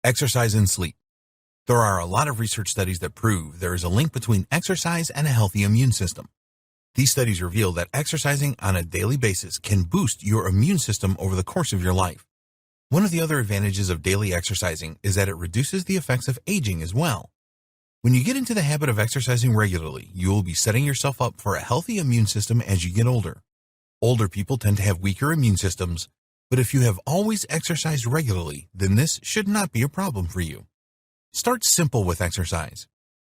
Exercise and sleep. There are a lot of research studies that prove there is a link between exercise and a healthy immune system. These studies reveal that exercising on a daily basis can boost your immune system over the course of your life. One of the other advantages of daily exercising is that it reduces the effects of aging as well. When you get into the habit of exercising regularly, you will be setting yourself up for a healthy immune system as you get older. Older people tend to have weaker immune systems, but if you have always exercised regularly, then this should not be a problem for you. Start simple with exercise.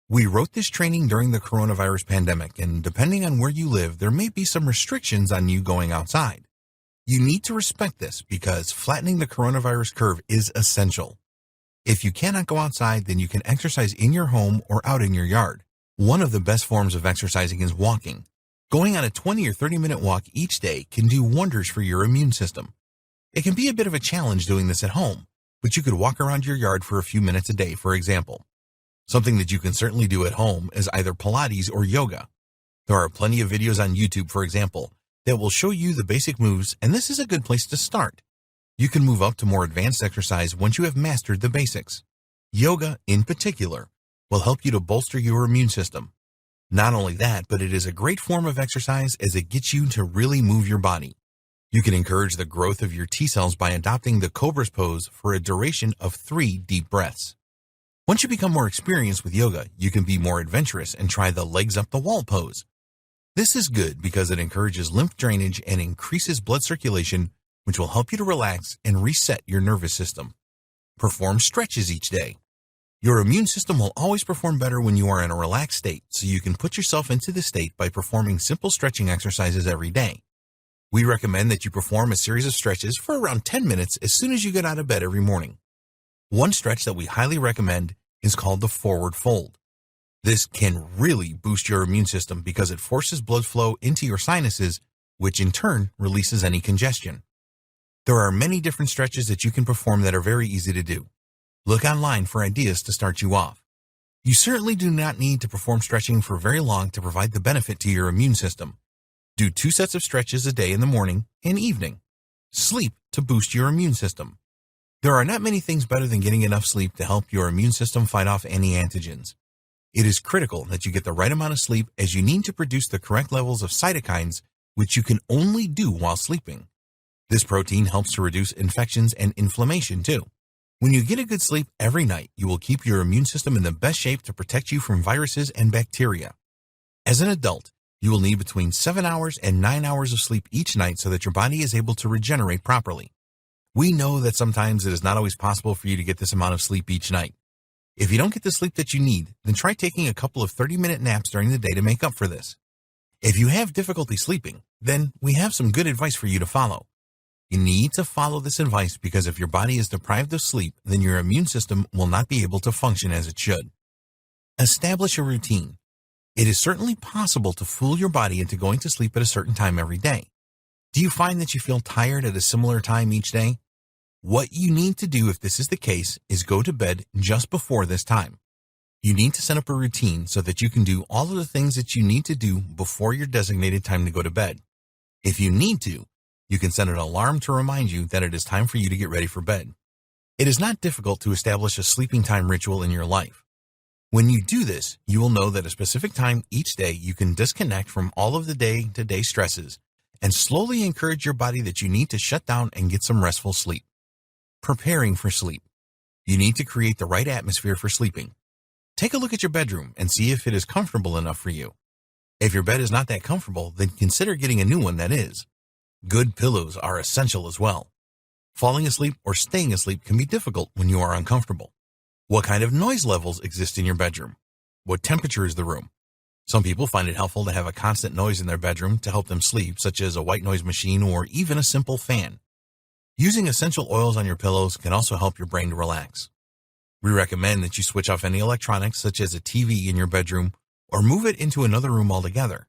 We wrote this training during the coronavirus pandemic, and depending on where you live, there may be some restrictions on you going outside. You need to respect this because flattening the coronavirus curve is essential. If you cannot go outside, then you can exercise in your home or out in your yard. One of the best forms of exercising is walking. Going on a 20 or 30-minute walk each day can do wonders for your immune system. It can be a bit of a challenge doing this at home, but you could walk around your yard for a few minutes a day, for example. Something that you can certainly do at home is either Pilates or yoga. There are plenty of videos on YouTube, for example, that will show you the basic moves, and this is a good place to start. You can move up to more advanced exercise once you have mastered the basics. Yoga, in particular, will help you to bolster your immune system. Not only that, but it is a great form of exercise as it gets you to really move your body. You can encourage the growth of your T cells by adopting the Cobra's pose for a duration of 3 deep breaths. Once you become more experienced with yoga, you can be more adventurous and try the legs up the wall pose. This is good because it encourages lymph drainage and increases blood circulation, which will help you to relax and reset your nervous system. Perform stretches each day. Your immune system will always perform better when you are in a relaxed state, so you can put yourself into this state by performing simple stretching exercises every day. We recommend that you perform a series of stretches for around 10 minutes as soon as you get out of bed every morning. One stretch that we highly recommend is called the forward fold. This can really boost your immune system because it forces blood flow into your sinuses, which in turn releases any congestion. There are many different stretches that you can perform that are very easy to do. Look online for ideas to start you off. You certainly do not need to perform stretching for very long to provide the benefit to your immune system. Do 2 sets of stretches a day in the morning and evening. Sleep to boost your immune system. There are not many things better than getting enough sleep to help your immune system fight off any antigens. It is critical that you get the right amount of sleep as you need to produce the correct levels of cytokines, which you can only do while sleeping. This protein helps to reduce infections and inflammation too. When you get a good sleep every night, you will keep your immune system in the best shape to protect you from viruses and bacteria. As an adult, you will need between 7 hours and 9 hours of sleep each night so that your body is able to regenerate properly. We know that sometimes it is not always possible for you to get this amount of sleep each night. If you don't get the sleep that you need, then try taking a couple of 30-minute naps during the day to make up for this. If you have difficulty sleeping, then we have some good advice for you to follow. You need to follow this advice because if your body is deprived of sleep, then your immune system will not be able to function as it should. Establish a routine. It is certainly possible to fool your body into going to sleep at a certain time every day. Do you find that you feel tired at a similar time each day? What you need to do if this is the case is go to bed just before this time. You need to set up a routine so that you can do all of the things that you need to do before your designated time to go to bed. If you need to, you can set an alarm to remind you that it is time for you to get ready for bed. It is not difficult to establish a sleeping time ritual in your life. When you do this, you will know that at a specific time each day you can disconnect from all of the day-to-day stresses and slowly encourage your body that you need to shut down and get some restful sleep. Preparing for sleep. You need to create the right atmosphere for sleeping. Take a look at your bedroom and see if it is comfortable enough for you. If your bed is not that comfortable, then consider getting a new one that is. Good pillows are essential as well. Falling asleep or staying asleep can be difficult when you are uncomfortable. What kind of noise levels exist in your bedroom? What temperature is the room? Some people find it helpful to have a constant noise in their bedroom to help them sleep, such as a white noise machine or even a simple fan. Using essential oils on your pillows can also help your brain to relax. We recommend that you switch off any electronics, such as a TV in your bedroom, or move it into another room altogether.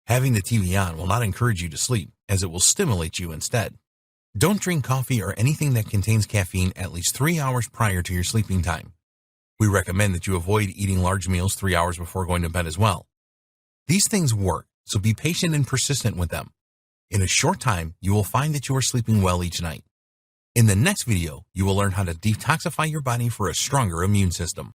Having the TV on will not encourage you to sleep, as it will stimulate you instead. Don't drink coffee or anything that contains caffeine at least 3 hours prior to your sleeping time. We recommend that you avoid eating large meals 3 hours before going to bed as well. These things work, so be patient and persistent with them. In a short time, you will find that you are sleeping well each night. In the next video, you will learn how to detoxify your body for a stronger immune system.